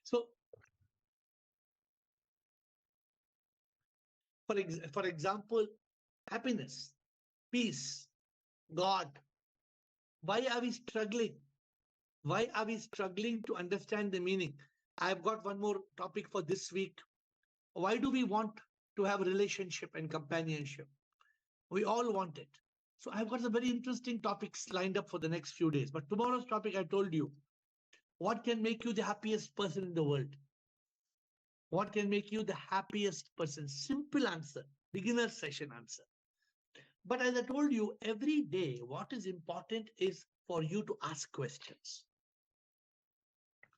So, for example, happiness, peace, God. Why are we struggling? Why are we struggling to understand the meaning? I've got one more topic for this week. Why do we want to have a relationship and companionship? We all want it. So I've got some very interesting topics lined up for the next few days. But tomorrow's topic, I told you, what can make you the happiest person in the world? What can make you the happiest person? Simple answer, beginner session answer. But as I told you, every day, what is important is for you to ask questions.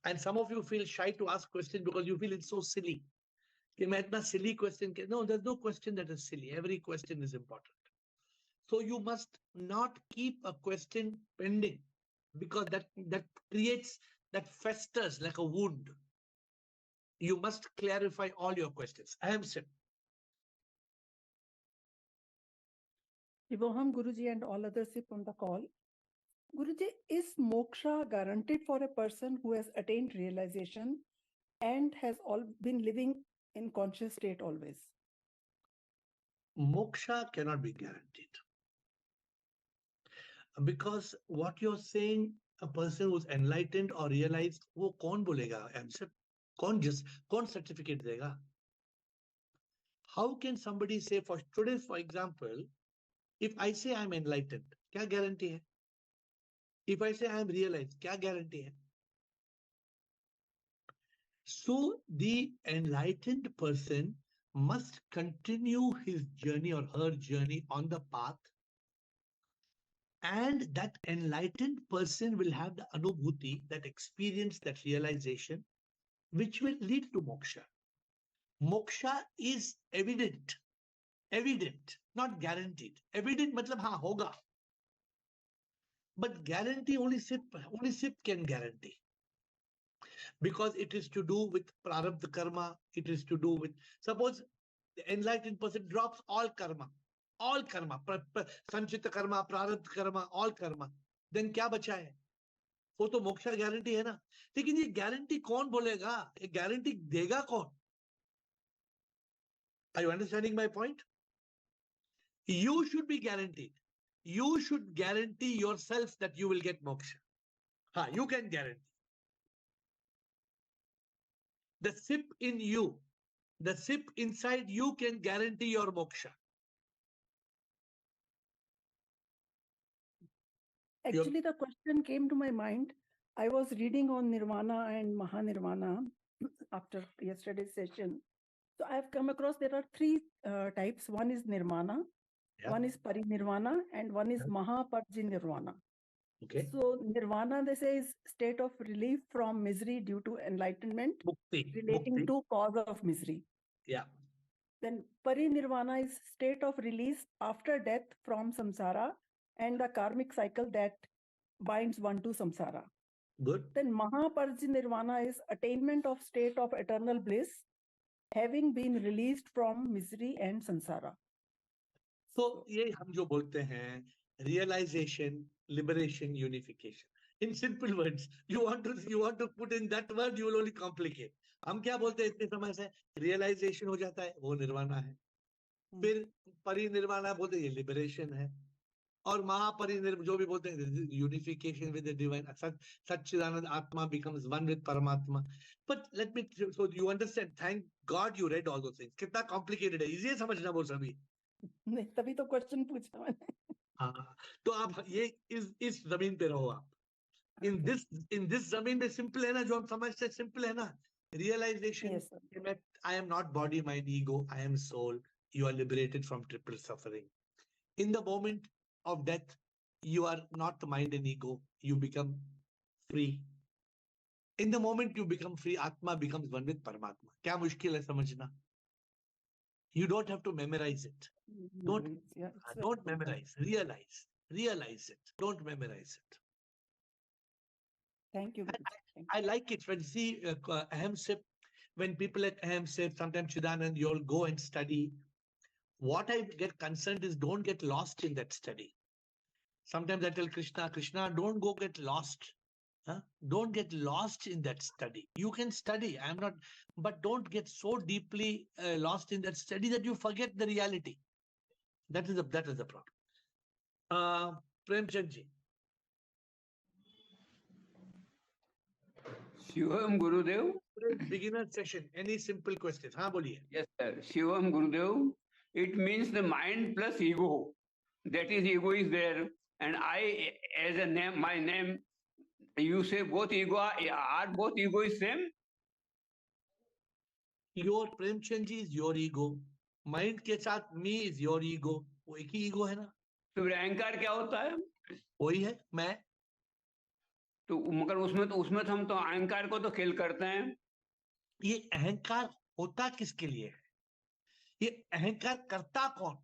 And some of you feel shy to ask questions because you feel it's so silly. Silly question. No, there's no question that is silly. Every question is important. So you must not keep a question pending because that creates, that festers like a wound. You must clarify all your questions. I am Sim. Shivoham, Guruji, and all others from the call. Guruji, is moksha guaranteed for a person who has attained realization and has all been living in conscious state always? Moksha cannot be guaranteed. Because what you're saying, a person who's enlightened or realized, वो कौन बोलेगा answer? कौन certificate देगा? How can somebody say, for today, for example, if I say I'm enlightened, क्या guarantee है? If I say I'm realized, क्या guarantee है? So the enlightened person must continue his journey or her journey on the path, and that enlightened person will have the anubhuti, that experience, that realization, which will lead to moksha. Moksha is evident, not guaranteed. Evident matlab हाँ होगा. But guarantee only SIP can guarantee. Because it is to do with prarabdha karma, it is to do with, suppose the enlightened person drops all karma, sanchita karma, prarabdha karma, all karma, then क्या बचा है? वो तो moksha guarantee है ना. लेकिन ये guarantee कौन बोलेगा? ये गारंटी देगा कौन? Are you understanding my point? You should be guaranteed. You should guarantee yourself that you will get moksha. You can guarantee. The SIP in you, the SIP inside you can guarantee your moksha. Actually, the question came to my mind. I was reading on Nirvana and Mahanirvana after yesterday's session. So I've come across there are three types. One is Nirvana, one is Parinirvana, and one is Mahaparjinirvana. Okay. So Nirvana, they say, is state of relief from misery due to enlightenment, relating to cause of misery. Yeah. Then Parinirvana is state of release after death from samsara and the karmic cycle that binds one to samsara. Good. Then Mahaparjinirvana is attainment of state of eternal bliss, having been released from misery and samsara. So ये हम जो बोलते हैं realization, liberation, unification. In simple words, you want to put in that word, you will only complicate. हम क्या बोलते हैं इतने समय से? Realization हो जाता है, वो निर्वाणा है. फिर परिनिर्वाणा बोलते हैं, ये liberation है. और महापरिनिर्वाण जो भी बोलते हैं, unification with the divine, Satchidanand Atma becomes one with Paramatma. But let me, so you understand, thank God you read all those things. कितना complicated है, easy है समझना बोल सभी. नहीं, तभी तो क्वेश्चन पूछा मैंने. हाँ, तो आप ये इस जमीन पे रहो आप. In this जमीन में simple है ना, जो हम समझते हैं simple है ना. Realization, yes, I am not body, mind, ego, I am soul. You are liberated from triple suffering. In the moment of death, you are not mind and ego. You become free. In the moment you become free, Atma becomes one with Paramatma. क्या मुश्किल है समझना? You don't have to memorize it. Don't memorize. Realize it. Don't memorize it. Thank you. I like it when you see Aham when people at Aham sometimes Chidanand, you all go and study. What I get concerned is don't get lost in that study. Sometimes I tell Krishna, don't go get lost. Huh? Don't get lost in that study. You can study, I'm not, but don't get so deeply lost in that study that you forget the reality. That is the problem. Premchand ji. Shivam Gurudev. Beginner session. Any simple questions? हाँ बोलिए. Yes, sir. Shivam Gurudev. It means the mind plus ego. That is, ego is there, and I, as a name, my name. You say both ego are both ego is same. Your Premchand ji is your ego. Mind के साथ me is your ego. वो एक ही ego है ना. तो अहंकार क्या होता है? वही है मैं. तो मगर उसमें तो हम तो अहंकार को तो खेल करते हैं. ये अहंकार होता किसके लिए है? ये अहंकार करता कौन?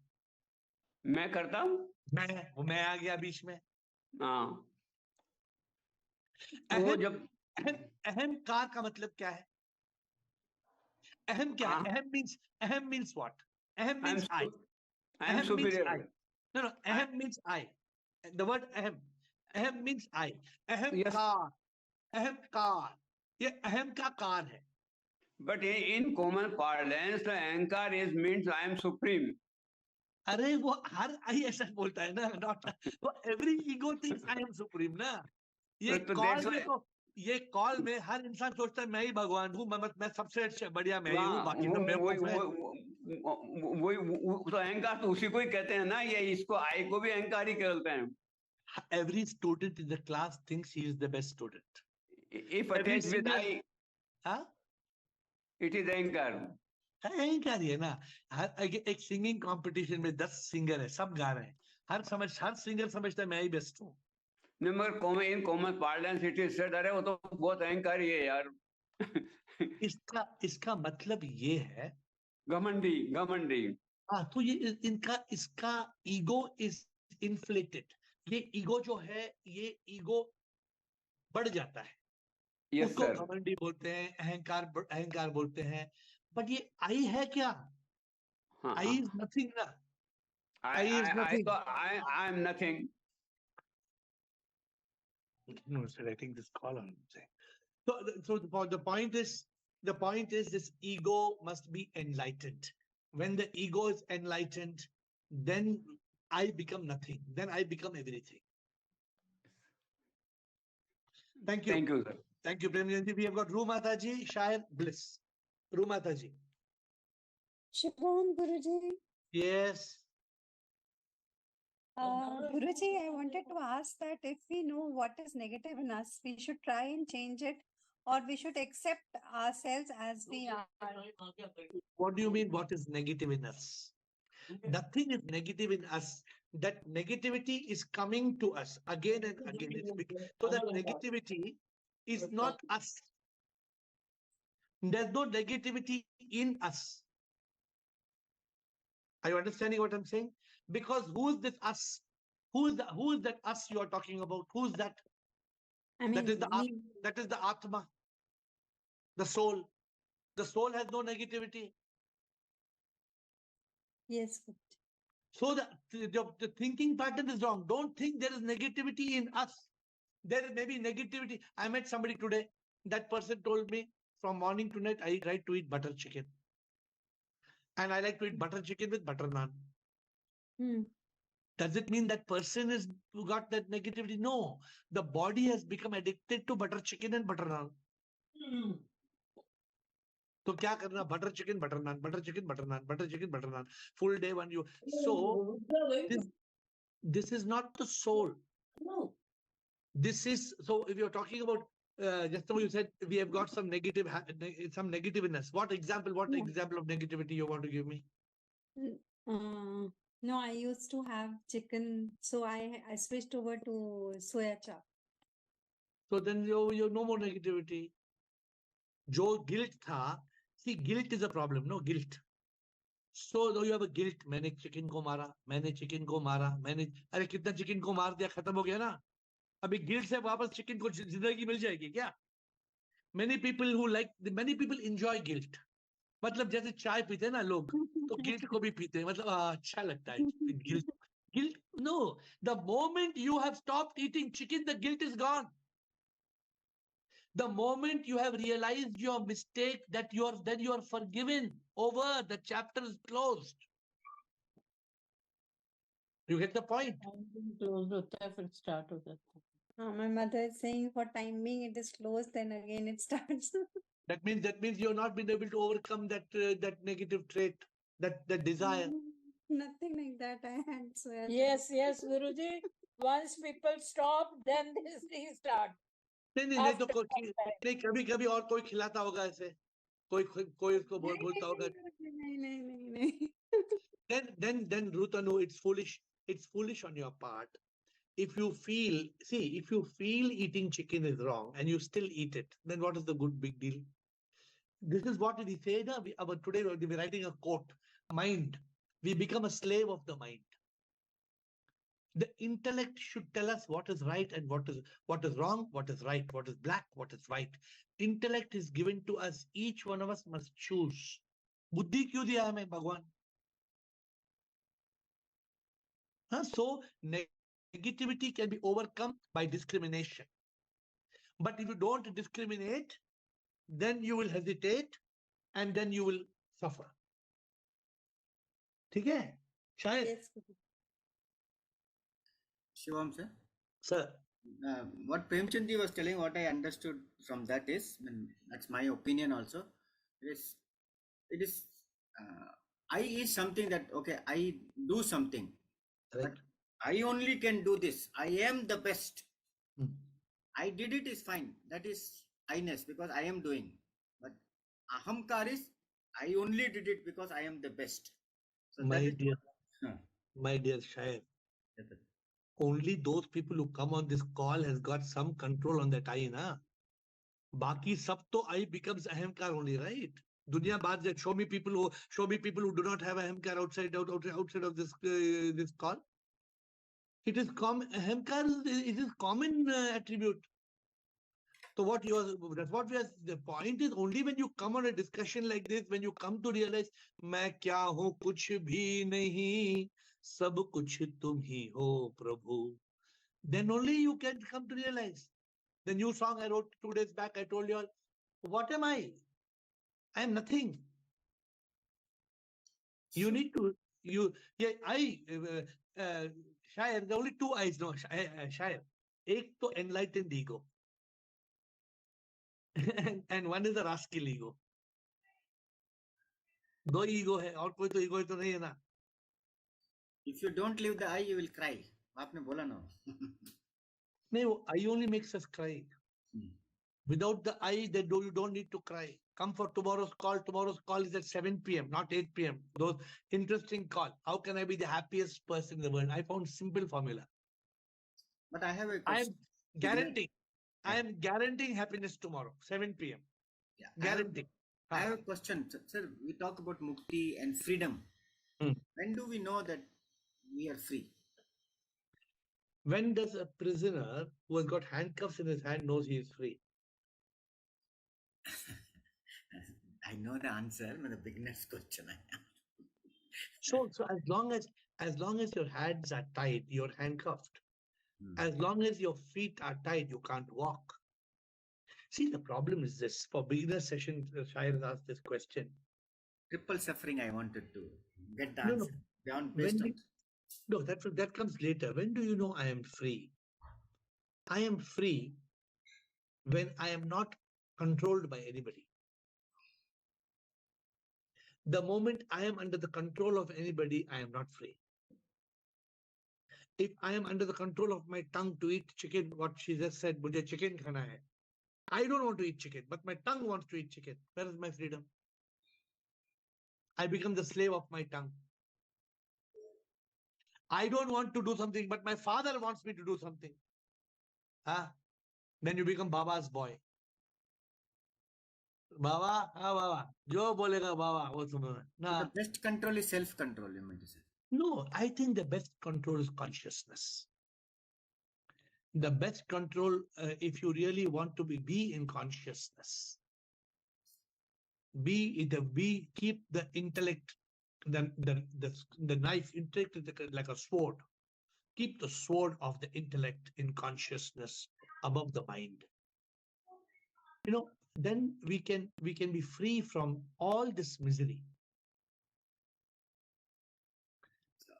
मैं करता हूँ. मैं आ गया बीच में. हाँ. तो जब अहंकार का मतलब क्या है? अहम क्या है? अहम means what? अहम means I. I am superior. No, ahem means I. The word ahem means I. Ahamkar. Ahamkar. ये अहम का कार है. But in common parlance, the ahankar is means I am supreme. अरे वो हर आई ऐसा बोलता है ना. Not वो every ego thinks I am supreme ना. ये कॉल में हर इंसान सोचता है मैं ही भगवान हूँ. मैं सबसे अच्छा बढ़िया मैं ही हूँ. बाकी सब बेवकूफ हैं. वो तो अहंकार तो उसी को ही कहते हैं ना. ये इसको आई को भी अहंकार ही कहते हैं. Every student in the class thinks he is the best student. If attached with I, it is अहंकार. अहंकार ही है ना. एक सिंगिंग कंपटीशन में 10 सिंगर है, सब गा रहे हैं. हर सिंगर समझता है मैं ही बेस्ट हूँ. Number in common parlance it is said, अरे वो तो बहुत अहंकारी है यार. इसका मतलब ये है घमंडी. हाँ, तो ये इसका ईगो इज इन्फ्लेटेड. ये ईगो जो है, ये ईगो बढ़ जाता है. उसको घमंडी बोलते हैं, अहंकार बोलते हैं. बट ये आई है क्या? आई इज नथिंग ना. I is nothing. I am nothing. No, sir, I think this call on saying. So the point is this ego must be enlightened. When the ego is enlightened, then I become nothing. Then I become everything. Thank you. Thank you, sir. Thank you, Premjanji. We have got Rumata ji, Shair Bliss. Rumata ji. Shubham Guruji. Yes. Guruji, I wanted to ask that if we know what is negative in us, we should try and change it, or we should accept ourselves as we are. What do you mean, what is negative in us? Nothing is negative in us. That negativity is coming to us again and again. So that negativity is not us. There's no negativity in us. Are you understanding what I'm saying? Because who is this us? Who is that us you are talking about? Who is that? I mean, that is the Atma, the soul. The soul has no negativity. Yes. So the thinking pattern is wrong. Don't think there is negativity in us. There may be negativity. I met somebody today. That person told me from morning to night, I try to eat butter chicken. And I like to eat butter chicken with butter naan. Does it mean that person is got that negativity? No. The body has become addicted to butter chicken and butter naan. तो क्या करना? Butter chicken, butter naan, butter chicken, butter naan, butter chicken, butter naan. Full day when you. So this is not the soul. No. This is, so if you're talking about just now you said we have got some negativeness. What example of negativity you want to give me? No, I used to have chicken, so I switched over to soya chop. So then you no more negativity. Jo guilt tha, see, guilt is a problem, no guilt. So though you have a guilt, मैंने chicken को मारा, अरे कितना chicken को मार दिया, खत्म हो गया ना. अभी guilt से वापस chicken को जिंदगी मिल जाएगी क्या? Many people enjoy guilt. मतलब जैसे चाय पीते हैं ना लोग, तो guilt को भी पीते हैं. मतलब अच्छा लगता है guilt. No, the moment you have stopped eating chicken, the guilt is gone. The moment you have realized your mistake, then you are forgiven. Over. The chapter is closed. You get the point? Closed होता है फिर start हो जाता है. My mother is saying for time being it is closed, then again it starts. That means you've not been able to overcome that negative trait, that desire. Nothing like that. I had swear. Yes, Guruji. Once people stop, then they restart. नहीं तो नहीं कभी कभी और कोई खिलाता होगा ऐसे, कोई उसको बोलता होगा. नहीं. Then Rutanu, it's foolish on your part. If you feel eating chicken is wrong and you still eat it, then what is the big deal? This is what we say. Today we're writing a quote. Mind. We become a slave of the mind. The intellect should tell us what is right and what is wrong, what is right, what is black, what is white. Intellect is given to us. Each one of us must choose. Buddhi क्यों दिया हमें भगवान? So negativity can be overcome by discrimination. But if you don't discriminate, then you will hesitate and then you will suffer. ठीक है? शायद. Yes. Shivam sir. Sir. What Premchandji was telling, what I understood from that is, that's my opinion also. It is I is something that, okay, I do something. Right. But I only can do this. I am the best. Hmm. I did it is fine. That is I-ness because I am doing. But ahamkar is I only did it because I am the best. So My dear Shayad, only those people who come on this call has got some control on that I, na? Baki sab to I becomes ahamkar only, right? Dunya baad that show me people who do not have ahamkar outside of this call. It is common. Ahamkar is common attribute. So that's what we are. The point is only when you come on a discussion like this, when you come to realize, मैं क्या हूँ कुछ भी नहीं, सब कुछ तुम ही हो प्रभु. Then only you can come to realize. The new song I wrote 2 days back, I told you all, what am I? I am nothing. You need to, Shayar, there are only two I's, no, Shayar. Ek to enlightened ego. and one is a rascal ego. दो ego है और कोई तो ego तो नहीं है ना. If you don't leave the I, you will cry. आपने बोला ना. नहीं वो I only makes us cry. Without the I, you don't need to cry. Come for tomorrow's call. Tomorrow's call is at 7 p.m., not 8 p.m. Those interesting call. How can I be the happiest person in the world? I found simple formula. But I have a question. I am guaranteeing happiness tomorrow, 7 p.m. Yeah, Guaranteeing. I have a question. Sir, we talk about mukti and freedom. When do we know that we are free? When does a prisoner who has got handcuffs in his hand knows he is free? I know the answer, but the beginner's question. So as long as your hands are tied, you're handcuffed. As long as your feet are tied, you can't walk. See, the problem is this. For beginner session, Shayar has asked this question. Triple suffering, I wanted to get the answer. No, that comes later. When do you know I am free? I am free when I am not controlled by anybody. The moment I am under the control of anybody, I am not free. If I am under the control of my tongue to eat chicken, what she just said, mujhe chicken khana hai. I don't want to eat chicken, but my tongue wants to eat chicken. Where is my freedom? I become the slave of my tongue. I don't want to do something, but my father wants me to do something. Then you become Baba's boy. Baba, Baba. Jo bolega Baba, wo suno. The best control is self-control, you meant to say. No, I think the best control is consciousness. The best control, if you really want to be in consciousness, keep the intellect, the knife intellect like a sword. Keep the sword of the intellect in consciousness above the mind. then we can be free from all this misery.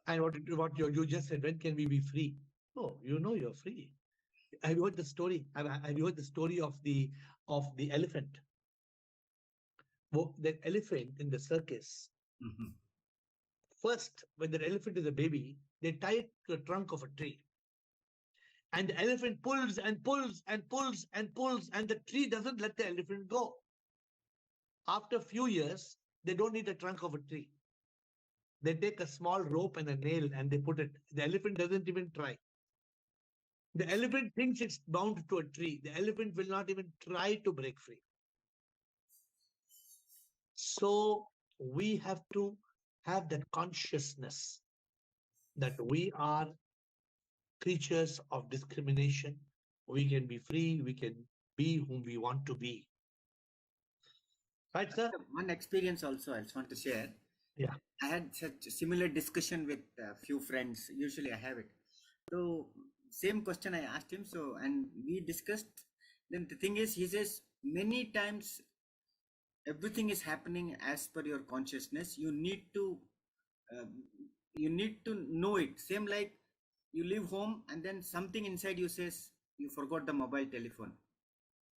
And what you just said, when can we be free? Oh, you're free. Have you heard the story? Have you heard the story of the elephant? That elephant in the circus. Mhm. First, when the elephant is a baby, they tie it to the trunk of a tree. And the elephant pulls and pulls and pulls and pulls, and the tree doesn't let the elephant go. After a few years, they don't need the trunk of a tree. They take a small rope and a nail and they put it. The elephant doesn't even try. The elephant thinks it's bound to a tree. The elephant will not even try to break free. So we have to have that consciousness that we are creatures of discrimination. We can be free. We can be whom we want to be. Right, sir? One experience also I just want to share. Yeah. I had such a similar discussion with a few friends. Usually I have it. So same question I asked him. So, and we discussed. Then the thing is, he says many times everything is happening as per your consciousness. Uh, you need to know it. Same like you leave home and then something inside you says you forgot the mobile telephone.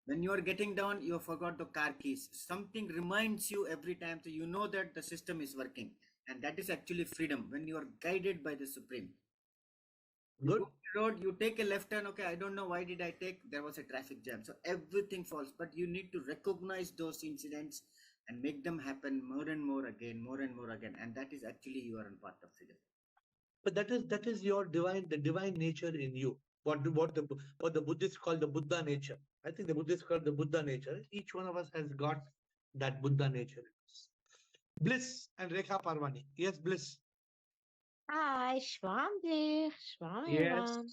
When you are getting down, you forgot the car keys. Something reminds you every time, so you know that the system is working, and that is actually freedom when you are guided by the Supreme. You Good. go to the road, you take a left turn. Okay, I don't know why did I take. There was a traffic jam, so everything falls. But you need to recognize those incidents and make them happen more and more again, and that is actually you are a part of freedom. But that is your the divine nature in you. What the Buddhists call the Buddha nature. I think the Buddhists call the Buddha nature. Each one of us has got that Buddha nature in us. Bliss and Rekha Parvani. Yes, Bliss. Hi, Shwamdev, Shwam Yes. everyone.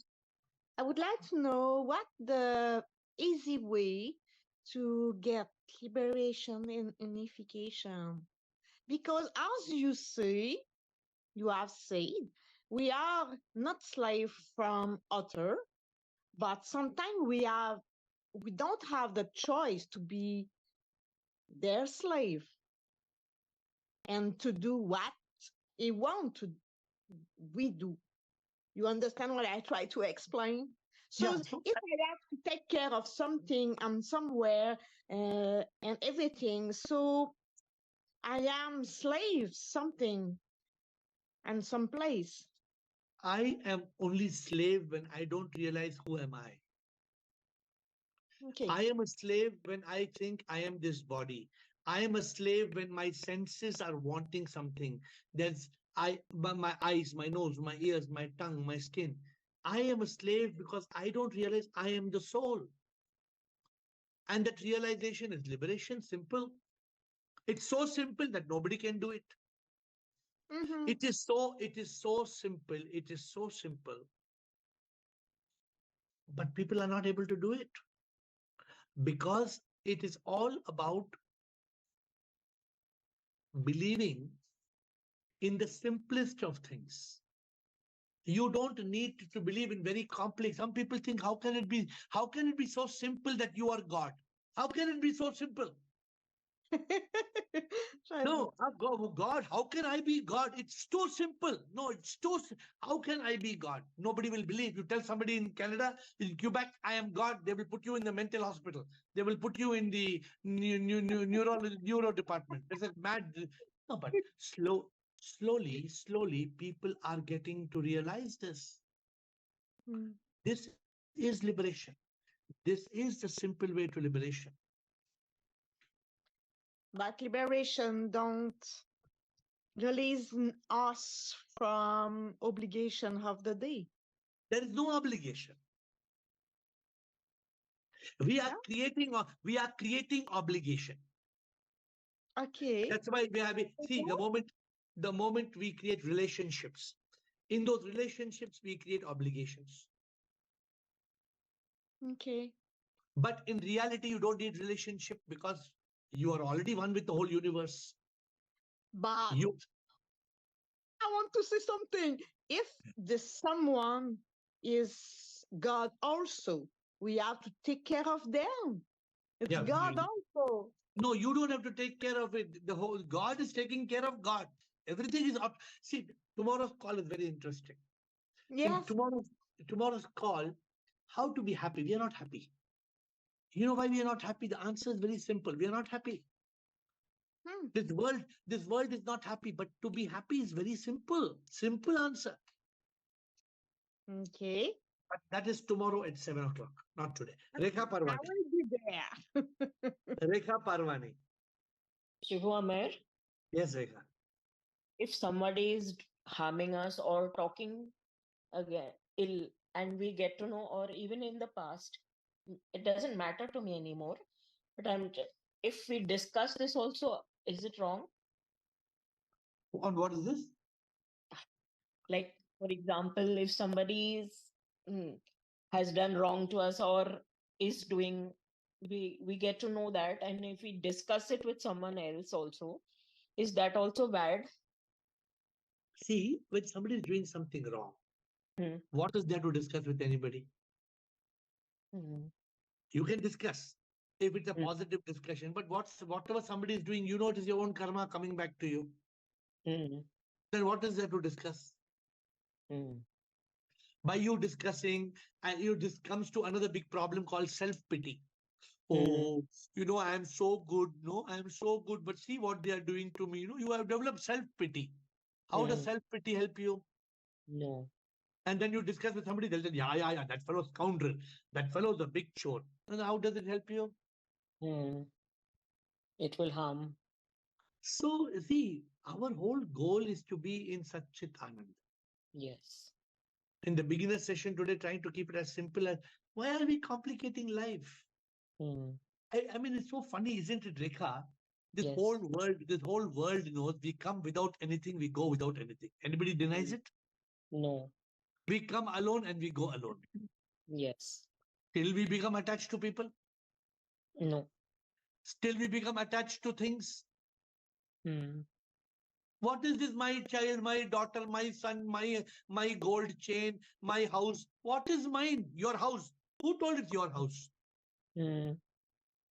I would like to know what the easy way to get liberation and unification. Because as you have said, we are not slave from other, but sometimes we don't have the choice to be their slave and to do what we want to we do. You understand what I try to explain? So Yeah. if I have to take care of something and somewhere and everything, so I am slave something and some place. I am only slave when I don't realize who am I. Okay. I am a slave when I think I am this body. I am a slave when my senses are wanting something. There's my eyes, my nose, my ears, my tongue, my skin. I am a slave because I don't realize I am the soul. And that realization is liberation. Simple. It's so simple that nobody can do it. Mm-hmm. It is so simple. It is so simple. But people are not able to do it because it is all about believing in the simplest of things. You don't need to believe in very complex. Some people think, how can it be so simple that you are God? How can it be so simple? No, God, how can I be God? It's too simple. No, it's too. How can I be God? Nobody will believe. You tell somebody in Canada, in Quebec, I am God. They will put you in the mental hospital. They will put you in the neuro department. It's a mad. No, but slowly, people are getting to realize this. Mm. This is liberation. This is the simple way to liberation. But liberation don't release us from obligation of the day. There is no obligation. We are creating obligation. Okay. That's why we have see the moment we create relationships, in those relationships we create obligations. Okay. But in reality, you don't need relationship because you are already one with the whole universe. But You I want to say something. If the someone is God also, we have to take care of them. It's Yeah, God also. no, you don't have to take care of it. The whole God is taking care of God. Everything is up. See, tomorrow's call is very interesting. In Yes. tomorrow's call, how to be happy. We are not happy. You know why we are not happy? The answer is very simple. We are not happy. Hmm. This world is not happy, but to be happy is very simple. Simple answer. Okay. But that is tomorrow at 7 o'clock, not today. Rekha I Parvani. will be there. Rekha Parvani. Shivu Amer, Yes, Rekha. if somebody is harming us or talking again ill, and we get to know, or even in the past, it doesn't matter to me anymore. But if we discuss this also, is it wrong? On what is this? Like, for example, if somebody has done wrong to us or is doing, we get to know that, and if we discuss it with someone else also, is that also bad? See, when somebody is doing something wrong, Hmm. what is there to discuss with anybody? Hmm. You can discuss if it's a Hmm. positive discussion, but whatever somebody is doing, you know it is your own karma coming back to you. Hmm. Then what is there to discuss? Hmm. By you discussing, and this comes to another big problem called self-pity. Hmm. Oh, I am so good. No, I am so good, but see what they are doing to me. You have developed self-pity. How does Hmm. self-pity help you? No. And then you discuss with somebody, they'll say, yeah, that fellow's scoundrel. That fellow's a big chore. And how does it help you? Hmm. It will harm. So, see, our whole goal is to be in Satchit Anand. Yes. In the beginner session today, trying to keep it as simple as, why are we complicating life? Hmm. I mean, it's so funny, isn't it, Rekha? This Yes. whole world knows we come without anything, we go without anything. Anybody denies it? No. We come alone and we go alone. Yes. Till we become attached to people, No. still we become attached to things. Hmm. What is this? My child, my daughter, my son, my gold chain, my house. What is mine? Your house. Who told it's your house? Hmm.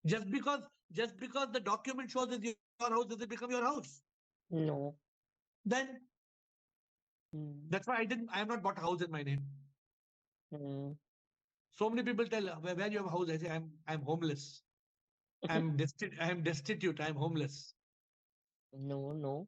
Just because the document shows it's your house, does it become your house? No. Then Hmm. that's why I have not bought a house in my name. Hmm. So many people tell where you have a house. I say I'm homeless. I'm destitute. I'm homeless. No. No.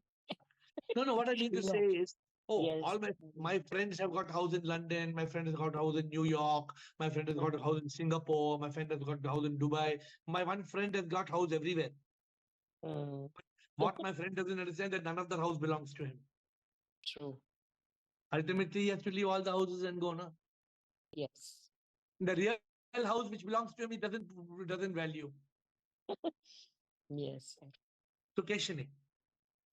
No. What I mean to Shiva. say is, oh, Yes. all my friends have got a house in London. My friend has got a house in New York. My friend has got a house in Singapore. My friend has got a house in Dubai. My one friend has got house everywhere. Hmm. What my friend doesn't understand that none of the house belongs to him. True. Ultimately, he has to leave all the houses and go. No, Yes. the real house which belongs to him, he doesn't value. Yes. Sukeshini.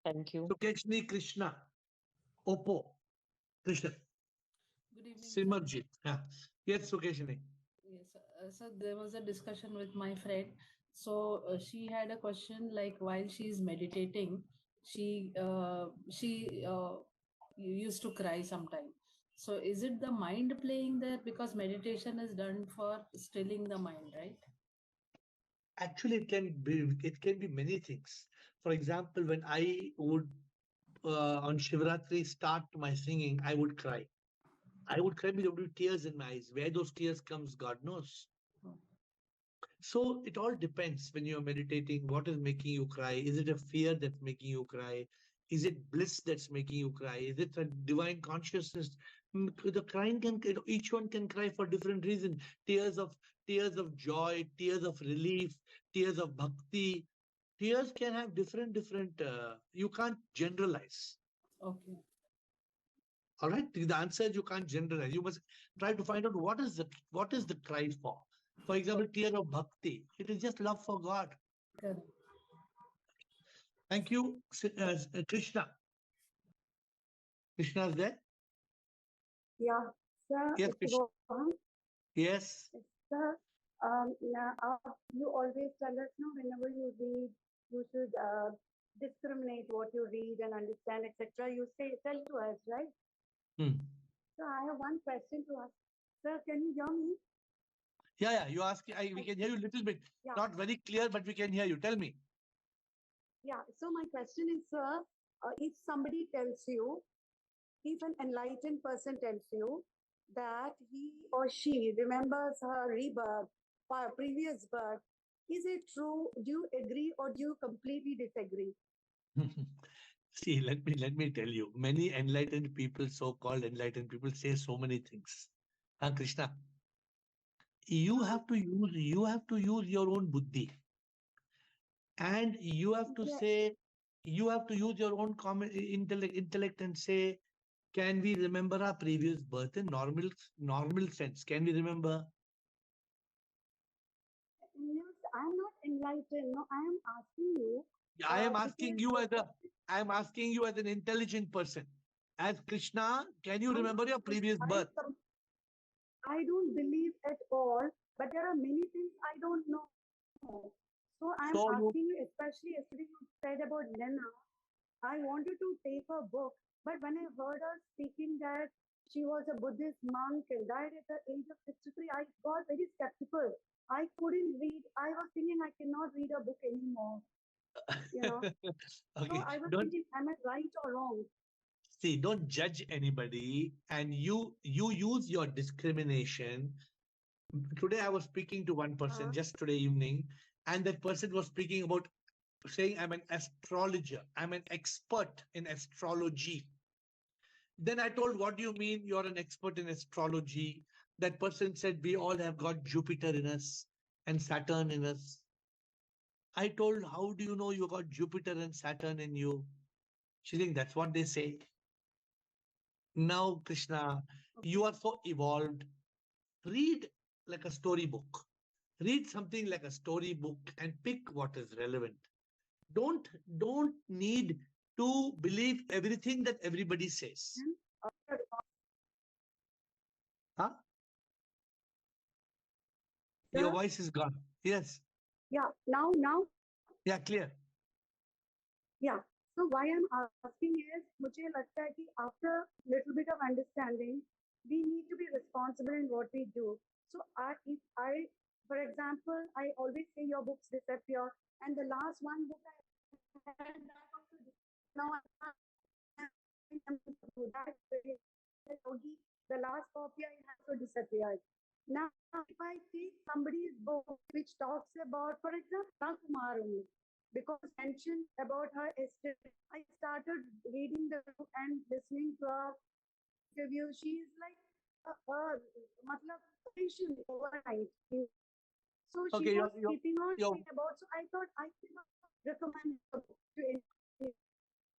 Thank you. Sukeshini Krishna. Oppo. Krishna. Good evening, sir. Simarjit. Yeah. Yes, Sukeshini. Yes, so there was a discussion with my friend. So she had a question like while she is meditating, she used to cry sometime. So is it the mind playing there because meditation is done for stilling the mind, right? Actually, it can be many things. For example, when I would on Shivratri start my singing, I would cry. I would cry with tears in my eyes. Where those tears comes, God knows. So it all depends when you're meditating. What is making you cry? Is it a fear that's making you cry? Is it bliss that's making you cry? Is it a divine consciousness? The crying each one can cry for different reasons. Tears of joy, tears of relief, tears of bhakti. Tears can have different. You can't generalize. Okay. All right. The answer is you can't generalize. You must try to find out what is the cry for. For example, tear of bhakti. It is just love for God. Correct. Thank you, Krishna. Krishna is there? Yeah, sir, Yes, it's Krishna. Rohan. Yes. Sir, you always tell us, no, whenever you read, you should discriminate what you read and understand, etc. You tell to us, right? Hmm. So I have one question to ask. Sir, can you hear me? Yeah. You ask. We can hear you a little bit. Yeah. Not very clear, but we can hear you. Tell me. Yeah. So my question is, sir, if somebody tells you, if an enlightened person tells you that he or she remembers her rebirth, previous birth, is it true? Do you agree or do you completely disagree? See, let me tell you. Many enlightened people, so-called enlightened people, say so many things. Krishna, you have to use your own buddhi, and you have to Yeah. say, you have to use your own common intellect and say, can we remember our previous birth in normal sense? Can we remember? Yes, I'm not enlightened. No, I am asking you I am because asking you as a I am asking you as an intelligent person. As Krishna, can you remember your previous birth? I don't believe at all, but there are many things I don't know. So I'm So you asking you, especially yesterday you said about Nana. I wanted to take her book, but when I heard her speaking that she was a Buddhist monk and died at the age of 63, I got very skeptical. I couldn't read. I was thinking I cannot read a book anymore, you know. So okay. I was Don't thinking, am I right or wrong? see, don't judge anybody, and you use your discrimination. Today I was speaking to one person just today evening, and that person was speaking about saying, I'm an astrologer, I'm an expert in astrology. Then I told, what do you mean you're an expert in astrology? That person said, we all have got Jupiter in us and Saturn in us. I told, how do you know you got Jupiter and Saturn in you? She think that's what they say. Now, Krishna, you are so evolved. Read like a storybook. Read something like a storybook and pick what is relevant. Don't need to believe everything that everybody says. Huh? Your voice is gone. Yes. Yeah, now, Yeah, clear. yeah. So why I'm asking is, मुझे लगता है कि after little bit of understanding, we need to be responsible in what we do. So if I, for example, I always say your books disappear, and the last one book I had, that also now the last copy I had also disappeared. Now, if I take somebody's book which talks about, for example, Kumar only, because mentioned about her history, I started reading the book and listening to her interview. She is like matlab, patient overnight. So she Okay, was keeping on your saying about. So I thought I cannot recommend the book to anyone.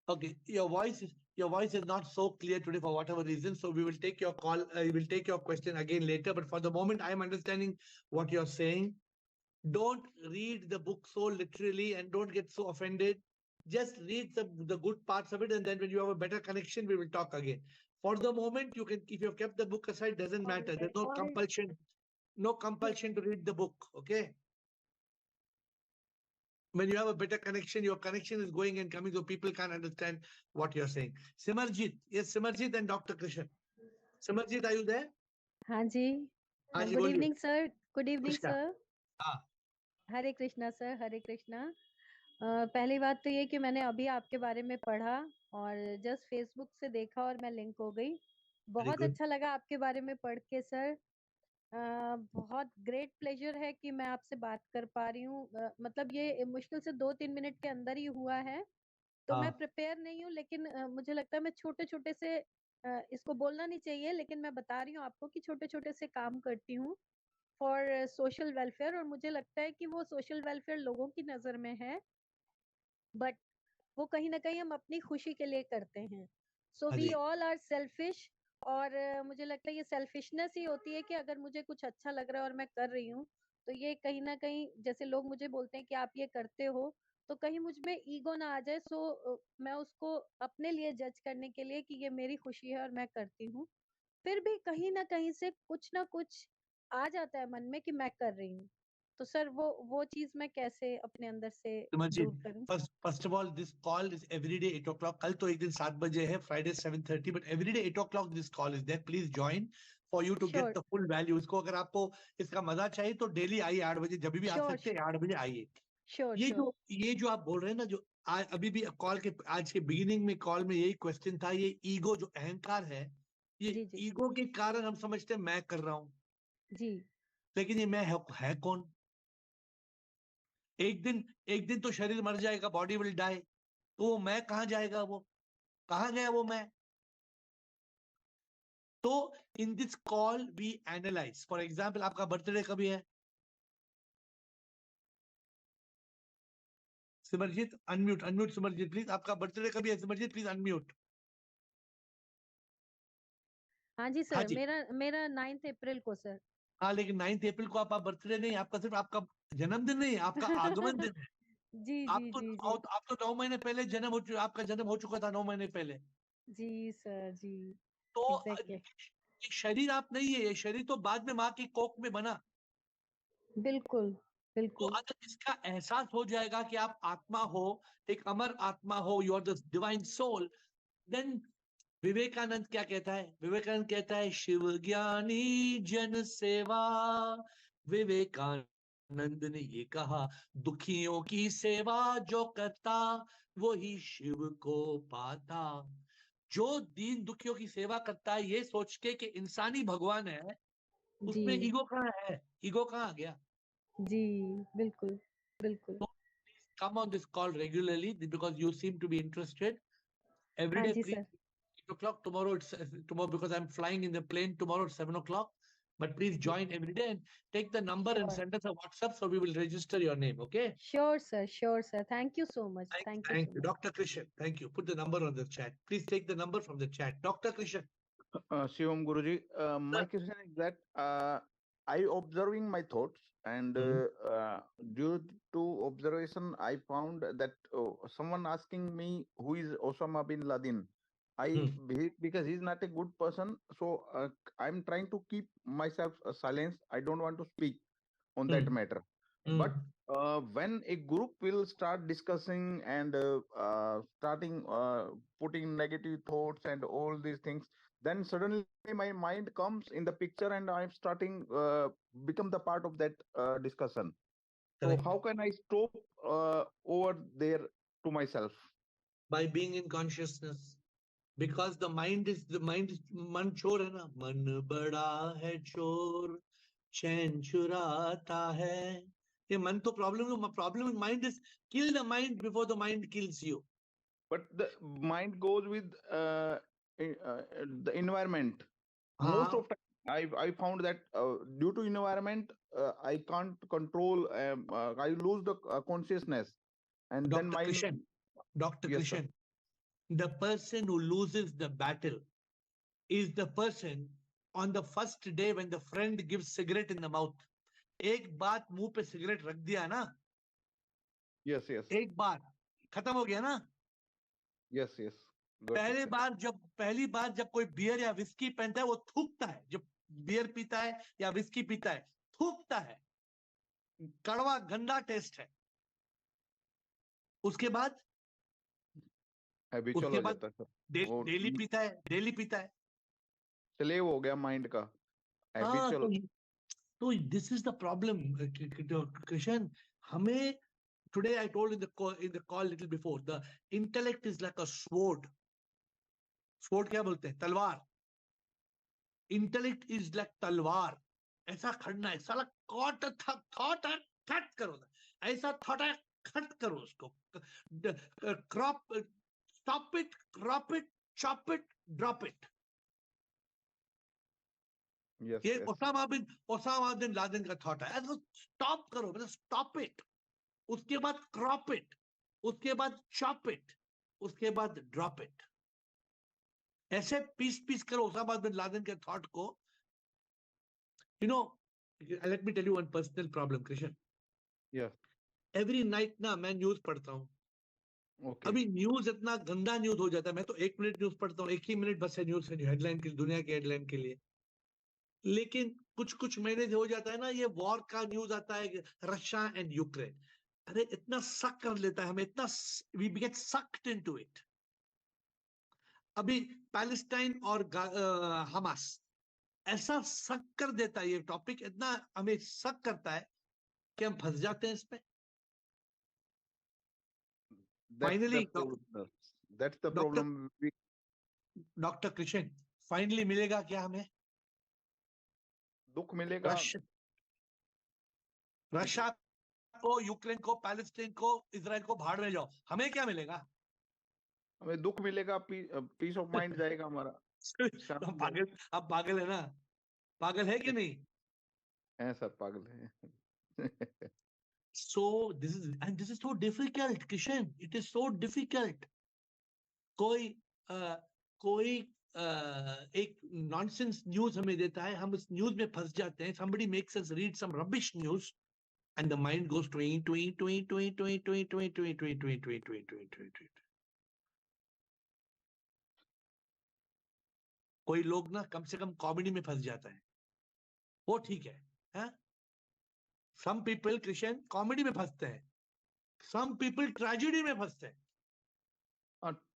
okay, your voice is not so clear today for whatever reason. So we will take your call. We will take your question again later. But for the moment, I am understanding what you're saying. Don't read the book so literally and don't get so offended. Just read the good parts of it, and then when you have a better connection, we will talk again. For the moment, you can, if you've kept the book aside, doesn't matter. There's no compulsion, no compulsion to read the book. Okay. When you have a better connection, your connection is going and coming, so people can't understand what you're saying. Simarjit, yes, Simarjit and Dr. Krishan. Simarjit, are you there? हाँ जी हाँ जी, good बोलिए। Evening sir good evening Krishna. Sir हाँ। हरे Krishna sir हरे कृष्णा पहली बात तो ये कि मैंने अभी आपके बारे में पढ़ा और जस्ट फेसबुक से देखा और मैं लिंक हो गई बहुत good. अच्छा लगा आपके बारे में पढ़ के सर बहुत ग्रेट प्लेजर है कि मैं आपसे बात कर पा रही हूँ मतलब ये मुश्किल से 2-3 मिनट के अंदर ही हुआ है तो मैं हाँ। प्रिपेयर नहीं हूँ लेकिन मुझे लगता है मैं छोटे छोटे से इसको बोलना नहीं चाहिए लेकिन मैं बता रही हूँ आपको कि छोटे छोटे से काम करती हूँ फॉर सोशल वेलफेयर और मुझे लगता है कि वो सोशल वेलफेयर लोगों की नजर में है बट वो कहीं ना कहीं हम अपनी खुशी के लिए करते हैं सो हाँ वी जी। ऑल आर सेल्फिश और मुझे लगता है ये सेल्फिशनेस ही होती है कि अगर मुझे कुछ अच्छा लग रहा है और मैं कर रही हूँ तो ये कहीं ना कहीं जैसे लोग मुझे बोलते हैं कि आप ये करते हो तो कहीं मुझ में ईगो ना आ जाए सो मैं उसको अपने लिए जज करने के लिए कि ये मेरी खुशी है और मैं करती हूँ फिर भी कहीं ना कहीं से कुछ ना कुछ आ जाता है मन में कि मैं कर रही हूँ तो सर वो चीज मैं कैसे अपने अंदर से सिमरजीत, दूर करूं? first of all, this call is every day 8 o'clock. कल तो एक दिन 7 बजे है, Friday 7:30, but every day 8 o'clock this call is there. Please join for you to get sure the full value. इसको अगर आपको इसका मजा चाहिए तो डेली आइए 8 बजे, जब भी आ श्योर सकते हैं 8 बजे आइए। श्योर ये श्योर जो आप बोल रहे हैं ना, जो अभी भी कॉल के आज के बिगिनिंग में कॉल में यही क्वेश्चन था, ये ईगो जो अहंकार है, ये जी जी ईगो के कारण हम समझते हैं मैं कर रहा हूँ, जी लेकिन ये मैं है कौन? एक दिन तो शरीर मर जाएगा, बॉडी विल डाई, तो वो मैं कहाँ जाएगा? वो कहाँ गया वो मैं? तो in this call we analyse. For example, आपका बर्थडे कभी है? Simarjeet unmute Simarjeet please. आपका बर्थडे कभी है सिमरजीत? Please unmute. हाँ जी हाँ सर, जी, मेरा 9 अप्रैल को सर। हाँ, लेकिन 9 अप्रैल को आप बर्थडे नहीं, आपका सिर्फ आपका जन्मदिन नहीं, आपका आगमन दिन है। जी जी जी जी आप तो 9 महीने पहले जन्म हो चुका, आपका जन्म हो चुका था 9 महीने पहले। जी सर जी तो एग्जैक्टली ये शरीर आप नहीं है, ये शरीर तो बाद में माँ की कोख में बना। बिल्कुल तो बिल्कुल अगर इसका एहसास हो जाएगा कि आप आत्मा हो, एक अमर आत्मा हो, you are the divine soul, then Vivekananda क्या कहता है? विवेकानंद कहता है, शिव ज्ञानी जन सेवा। विवेकानंद ने ये कहा, दुखियों की सेवा जो करता वो ही शिव को पाता। जो दीन दुखियों की सेवा करता है ये सोच के कि इंसानी भगवान है, जी उसमें ईगो कहाँ है? ईगो कहाँ आ गया? जी बिल्कुल बिल्कुल So please come on this call regularly because you seem to be interested. Every हाँ day, जी please, sir 8 o'clock. Tomorrow, tomorrow because I'm flying in the plane tomorrow at 7 o'clock. But please join every day and take the number and sure send us a WhatsApp so we will register your name. Okay? Sure sir thank you so much thank you Thank so you, much Dr. Krishan. Thank you. Put the number on the chat. Please take the number from the chat. Dr. Krishan. Shivam Guruji, my Sir. question is that I observing my thoughts and Hmm. due to observation, I found that someone asking me who is Osama bin Laden. Because he's not a good person, so I'm trying to keep myself silence. I don't want to speak on Hmm. that matter. Hmm. But when a group will start discussing and starting putting negative thoughts and all these things, then suddenly my mind comes in the picture and I'm starting become the part of that discussion. So Correct. how can I stop over there to myself? By being in consciousness. Because the mind is मन चोर है ना, मन बड़ा है चोर, चैन चुराता है। ये मन तो problem in mind is kill the mind before the mind kills you. But the mind goes with the environment. Most हाँ, of time I found that due to environment I can't control. I lose the consciousness, and then Dr. mind. Krishan, Dr. Yes, sir. Krishan, the person who loses the battle is the person on the first day when the friend gives cigarette in the mouth. एक बात मुंह पे cigarette रख दिया ना, Yes, yes, एक बार खत्म हो गया ना। yes, yes. Got it, sir. पहली बार जब कोई बियर या विस्की पहनता है वो थूकता है, जब बियर पीता है या विस्की पीता है थूकता है, कड़वा गंदा टेस्ट है। उसके बाद Habitual हो जाता है सर वो डेली पीता है। स्लेव हो गया माइंड का हाँ, habitual. तो this is the problem Krishna. हमें today I told in the call little before, the intellect is like a sword. Sword क्या बोलते हैं? तलवार। इंटेलेक्ट इज लाइक तलवार। ऐसा खड़ना है, साला थॉट कट करो, ऐसा थॉट कट करो उसको, crop, stop it, crop it, chop it, drop it. Yes, ये yes. ओसामा बिन लादेन का थॉट है। ऐसा स्टॉप करो, मतलब स्टॉप इट, उसके बाद क्रॉप इट, उसके बाद चॉप इट, उसके बाद ड्रॉप इट। ऐसे पीस करो ओसामा बिन लादेन के थॉट को। You know, let me tell you one personal problem, Krishan. Yeah. Every night ना मैं न्यूज पढ़ता हूँ। Okay. अभी न्यूज इतना गंदा न्यूज हो जाता है, मैं तो 1 मिनट न्यूज पढ़ता हूँ, 1 ही मिनट बस है न्यूज, हेडलाइन के, दुनिया की हेडलाइन के लिए। लेकिन कुछ कुछ महीने से हो जाता है ना, ये वॉर का न्यूज आता है, रशिया एंड यूक्रेन, अरे इतना सक कर लेता है हमें, इतना we get sucked into it. अभी पैलेस्टाइन और हमास ऐसा सक कर देता है, ये टॉपिक इतना हमें सक करता है कि हम फंस जाते हैं इसमें. Finally That's the problem. Doctor Krishna, finally मिलेगा क्या हमें? दुख मिलेगा. रशिया को, यूक्रेन को, पैलेस्टाइन को, इजराइल को भाड़ में जाओ, हमें क्या मिलेगा? हमें दुख मिलेगा, पीस ऑफ माइंड जाएगा हमारा. पागल, अब पागल है ना, पागल है कि नहीं? है सर, पागल है. So this is so difficult, Kishan. It is so difficult. कोई एक nonsense news हमें देता है, हम उस news में फंस जाते हैं. Somebody makes us read some rubbish news, and the mind goes twing, twing, twing, twing, twing, twing, twing, twing, twing, twing, twing, twing, twing, twing, twing. कोई लोग ना कम से कम कॉमेडी में फंस जाता है, वो ठीक है, हाँ? Some people, Kishan, कॉमेडी में फंसते हैं. Some people tragedy में फंसते हैं.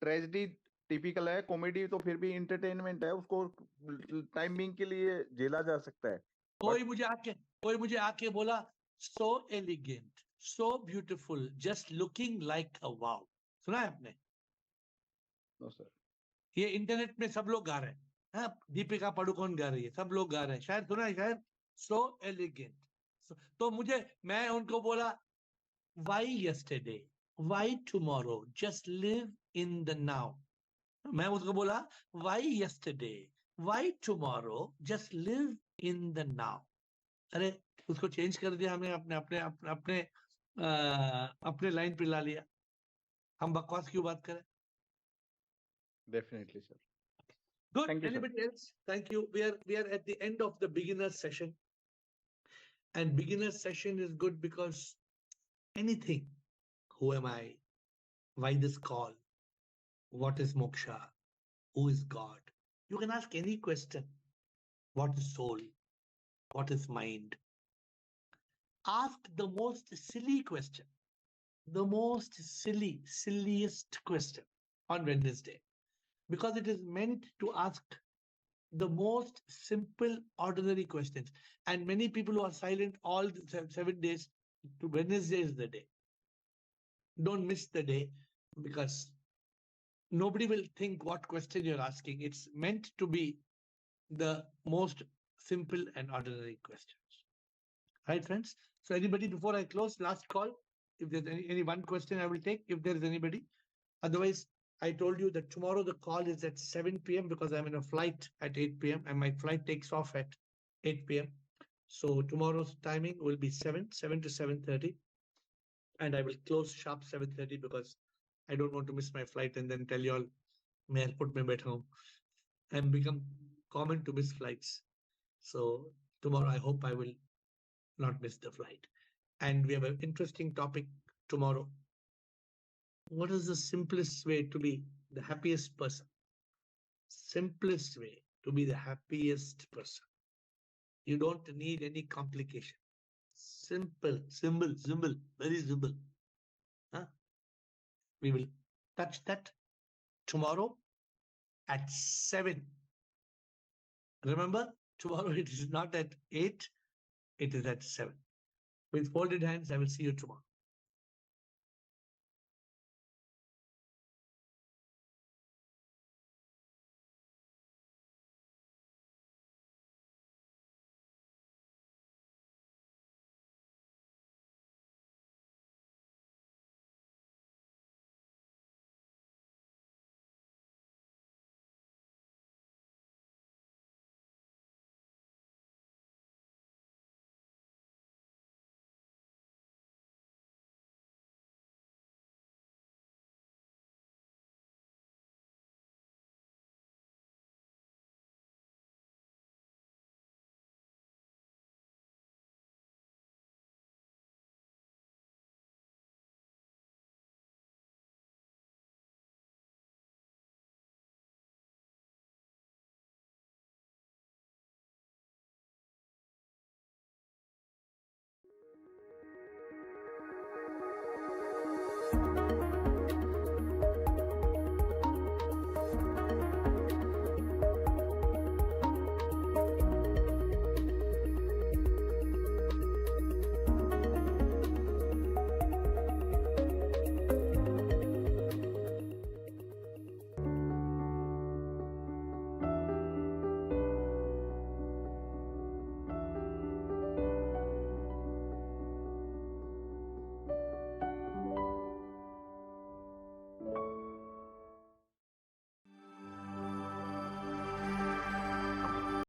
ट्रेजेडी टिपिकल है, कॉमेडी तो फिर भी एंटरटेनमेंट है, उसको टाइमिंग के लिए झेला जा सकता है. कोई मुझे आके बोला, so elegant, so beautiful, just looking like a wow. सुना है आपने? No sir. ये इंटरनेट में सब लोग गा रहे हैं, हाँ, दीपिका पादुकोण गा रही है, सब लोग गा रहे हैं, शायद सुना है, शायद. so elegant. तो मैं उनको बोला, why yesterday, why tomorrow, just live in the now. मैं उसको बोला, why yesterday, why tomorrow, just live in the now. अरे उसको चेंज कर दिया हमने, अपने अपने अपने अपने अपने लाइन पे ला लिया. हम बकवास क्यों बात करें? Definitely, sir. Good. Thank you, Anybody else? Thank you. We are at the end of the beginner session, and beginner session is good because anything. Who am I? Why this call? What is moksha? Who is God? You can ask any question. What is soul? What is mind? Ask the most silly question, the most silliest question on Wednesday, because it is meant to ask the most simple, ordinary questions. And many people who are silent all the 7 days, to Wednesday is the day. Don't miss the day, because nobody will think what question you're asking. It's meant to be the most simple and ordinary questions. Right, friends? So anybody, before I close, last call, if there's any one question I will take, if there is anybody. Otherwise, I told you that tomorrow the call is at 7 p.m. because I'm in a flight at 8 p.m. and my flight takes off at 8 p.m. So tomorrow's timing will be 7 to 7:30. And I will close sharp 7:30 because I don't want to miss my flight and then tell you all, मैं airport में बैठा हूँ. And become common to miss flights. So tomorrow I hope I will not miss the flight. And we have an interesting topic tomorrow. What is the simplest way to be the happiest person? Simplest way to be the happiest person. You don't need any complication. Simple, very simple. Huh? We will touch that tomorrow at 7. Remember, tomorrow it is not at 8, it is at 7. With folded hands, I will see you tomorrow.